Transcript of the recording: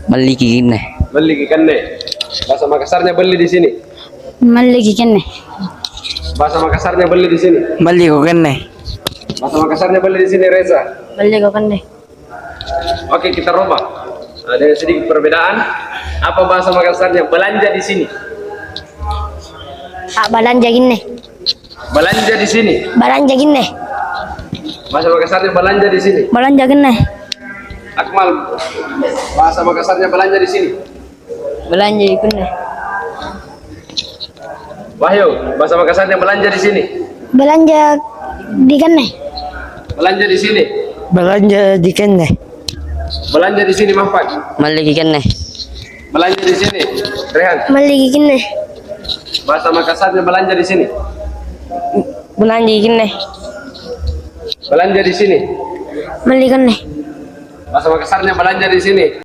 Beli kene. Beli kene. Bahasa Makassarnya beli di sini. Malli kene. Bahasa Makassarnya beli di sini. Beli kene. Bahasa Makassarnya beli di sini, Reza. Malli kene. Oke, kita rubah. Ada sedikit perbedaan. Apa bahasa Makassarnya belanja di sini? Balanja kene. Belanja di sini. Balanja kene. Bahasa Makassarnya belanja di sini. Balanja kene. Akmal, bahasa Makassarnya belanja di sini. Balanja kene. Wahyu, bahasa Makassarnya belanja di sini. Balanja di kene. Belanja di sini. Belanja di kene. Belanja di sini, Mahfad. Beli kene. Belanja di sini, Rehan. Malli kene. Bahasa Makassarnya belanja di sini. Belanja kene. Belanja di sini. Malli kene. Bahasa Makassarnya belanja di sini.